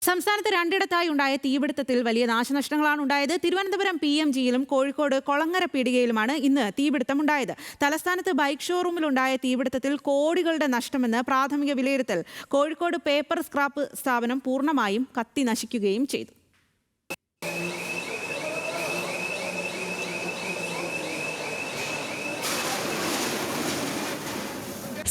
സംസ്ഥാനത്ത് രണ്ടിടത്തായി ഉണ്ടായ തീപിടുത്തത്തിൽ വലിയ നാശനഷ്ടങ്ങളാണ് ഉണ്ടായത്. തിരുവനന്തപുരം PMGയിലും കോഴിക്കോട് കൊളങ്ങര പീടികയിലുമാണ് ഇന്ന് തീപിടുത്തമുണ്ടായത്. തലസ്ഥാനത്ത് ബൈക്ക് ഷോറൂമിലുണ്ടായ തീപിടുത്തത്തിൽ കോടികളുടെ നഷ്ടമെന്ന് പ്രാഥമിക വിലയിരുത്തൽ. കോഴിക്കോട് പേപ്പർ സ്ക്രാപ്പ് സ്ഥാപനം പൂർണ്ണമായും കത്തി നശിക്കുകയും ചെയ്തു.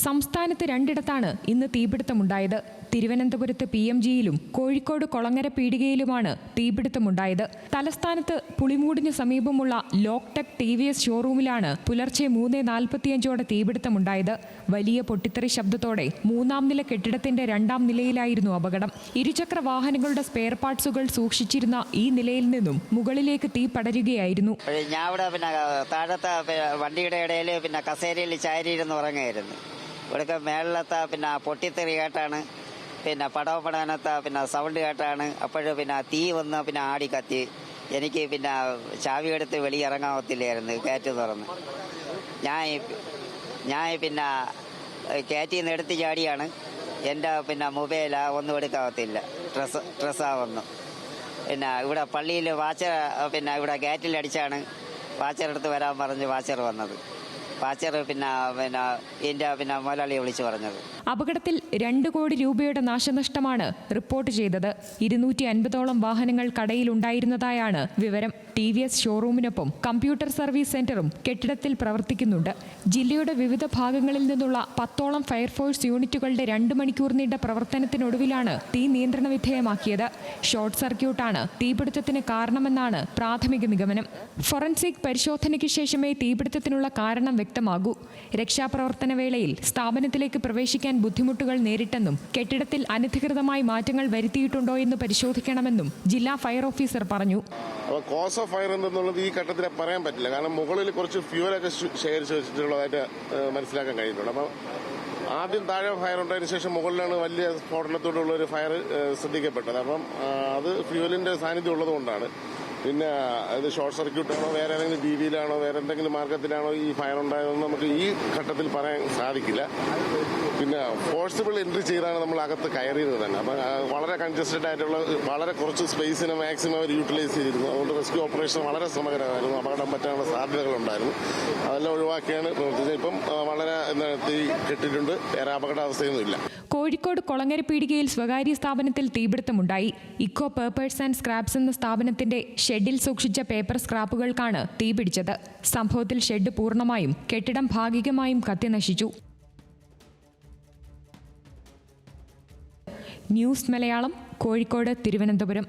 സംസ്ഥാനത്ത് രണ്ടിടത്താണ് ഇന്ന് തീപിടുത്തമുണ്ടായത്. തിരുവനന്തപുരത്ത് PMGയിലും കോഴിക്കോട് കൊളങ്ങര പീടികയിലുമാണ് തീപിടുത്തമുണ്ടായത്. തലസ്ഥാനത്ത് പുളിമൂടിന് സമീപമുള്ള ലോക്ടെക് TVS ഷോറൂമിലാണ് പുലർച്ചെ 3:45 തീപിടുത്തമുണ്ടായത്. വലിയ പൊട്ടിത്തെറി ശബ്ദത്തോടെ 3-ാം നില കെട്ടിടത്തിന്റെ 2-ാം നിലയിലായിരുന്നു അപകടം. ഇരുചക്ര വാഹനങ്ങളുടെ സ്പെയർ പാർട്സുകൾ സൂക്ഷിച്ചിരുന്ന ഈ നിലയിൽ നിന്നും മുകളിലേക്ക് തീ പടരുകയായിരുന്നു. താഴത്തെ വണ്ടിയുടെ ഇടയിൽ കസേരയിൽ ചാരിയിരുന്ന് ഉറങ്ങായിരുന്നു. ഇവിടെയൊക്കെ മേളിലത്തെ പൊട്ടിത്തെറി കേട്ടാണ് പടവപ്പടാനത്തെ സൗണ്ട് കേട്ടാണ് അപ്പോഴും തീ വന്ന് ആടി കത്തി. എനിക്ക് ചാവി എടുത്ത് വെളിയിറങ്ങാവത്തില്ലായിരുന്നു കാറ്റ് തുറന്ന്. ഞാൻ കാറ്റിൽ നിന്ന് എടുത്ത് ചാടിയാണ്. എൻ്റെ മൊബൈൽ ഒന്നും എടുക്കാവത്തില്ല, ഡ്രസ്സാവുന്നു. ഇവിടെ പള്ളിയിൽ വാച്ചർ ഇവിടെ ഗേറ്റിലടിച്ചാണ് വാച്ചറെടുത്ത് വരാൻ പറഞ്ഞ് വാച്ചർ വന്നത്. വാച്ചർ എൻ്റെ മുതലാളിയെ വിളിച്ചു പറഞ്ഞത്. അപകടത്തിൽ 2 കോടി രൂപയുടെ നാശനഷ്ടമാണ് റിപ്പോർട്ട് ചെയ്തത്. 250ഓളം വാഹനങ്ങൾ കടയിലുണ്ടായിരുന്നതായാണ് വിവരം. TVS ഷോറൂമിനൊപ്പം കമ്പ്യൂട്ടർ സർവീസ് സെന്ററും കെട്ടിടത്തിൽ പ്രവർത്തിക്കുന്നുണ്ട്. ജില്ലയുടെ വിവിധ ഭാഗങ്ങളിൽ നിന്നുള്ള 10ഓളം ഫയർഫോഴ്സ് യൂണിറ്റുകളുടെ 2 മണിക്കൂർ നീണ്ട പ്രവർത്തനത്തിനൊടുവിലാണ് തീ നിയന്ത്രണ വിധേയമാക്കിയത്. ഷോർട്ട് സർക്യൂട്ടാണ് തീപിടുത്തത്തിന് കാരണമെന്നാണ് പ്രാഥമിക നിഗമനം. ഫോറൻസിക് പരിശോധനയ്ക്ക് ശേഷമേ തീപിടുത്തത്തിനുള്ള കാരണം വ്യക്തമാകൂ. രക്ഷാപ്രവർത്തന വേളയിൽ സ്ഥാപനത്തിലേക്ക് പ്രവേശിക്കാൻ ബുദ്ധിമുട്ടുകൾ നേരിട്ടെന്നും കെട്ടിടത്തിൽ അനധികൃതമായി മാറ്റങ്ങൾ വരുത്തിയിട്ടുണ്ടോ എന്ന് പരിശോധിക്കണമെന്നും ജില്ലാ ഫയർ ഓഫീസർ പറഞ്ഞു. കോസ് ഓഫ് ഫയർ എന്തെന്നുള്ളത് ഈ ഘട്ടത്തിൽ പറയാൻ പറ്റില്ല. കാരണം മുകളിൽ കുറച്ച് ഫ്യൂലൊക്കെ ശേഖരിച്ച് വെച്ചിട്ടുള്ളതായിട്ട് മനസ്സിലാക്കാൻ കഴിയുന്നുണ്ട്. അപ്പം ആദ്യം താഴെ ഫയർ ഉണ്ടായതിനു ശേഷം മുകളിലാണ് വലിയ സ്ഫോടനത്തോടുള്ള ഒരു ഫയർ ശ്രദ്ധിക്കപ്പെട്ടത്. അപ്പം അത് ഫ്യൂലിന്റെ സാന്നിധ്യം ഉള്ളതുകൊണ്ടാണ്. പിന്നെ അത് ഷോർട്ട് സർക്യൂട്ടാണോ, വേറെ ഏതെങ്കിലും രീതിയിലാണോ, വേറെ എന്തെങ്കിലും മാർഗത്തിലാണോ ഈ ഫയർ ഉണ്ടായതെന്ന് നമുക്ക് ഈ ഘട്ടത്തിൽ പറയാൻ സാധിക്കില്ല. പിന്നെ ഫോഴ്സിബിൾ എൻട്രി ചെയ്താണ് നമ്മൾ അകത്ത് കയറിയത് തന്നെ. അപ്പം വളരെ കൺജസ്റ്റഡ് ആയിട്ടുള്ള വളരെ കുറച്ച് സ്പേസിനെ മാക്സിമം അവർ യൂട്ടിലൈസ് ചെയ്തിരുന്നു. അതുകൊണ്ട് റെസ്ക്യൂ ഓപ്പറേഷൻ വളരെ ശ്രമകരമായിരുന്നു. അപകടം പറ്റാനുള്ള സാധ്യതകളുണ്ടായിരുന്നു. അതെല്ലാം ഒഴിവാക്കിയാണ് പ്രവർത്തിച്ചത്. ഇപ്പം വളരെ തീ കെട്ടിട്ടുണ്ട്. വേറെ അപകടാവസ്ഥയൊന്നുമില്ല. കോഴിക്കോട് കൊളങ്ങര പീടികയിൽ സ്വകാര്യ സ്ഥാപനത്തിൽ തീപിടുത്തമുണ്ടായി. ഇക്കോ പേപ്പേഴ്സ് ആൻഡ് സ്ക്രാപ്സ് എന്ന സ്ഥാപനത്തിന്റെ ഷെഡിൽ സൂക്ഷിച്ച പേപ്പർ സ്ക്രാപ്പുകൾക്കാണ് തീപിടിച്ചത്. സംഭവത്തിൽ ഷെഡ് പൂർണ്ണമായും കെട്ടിടം ഭാഗികമായും കത്തിനശിച്ചു. ന്യൂസ് മലയാളം, കോഴിക്കോട്, തിരുവനന്തപുരം.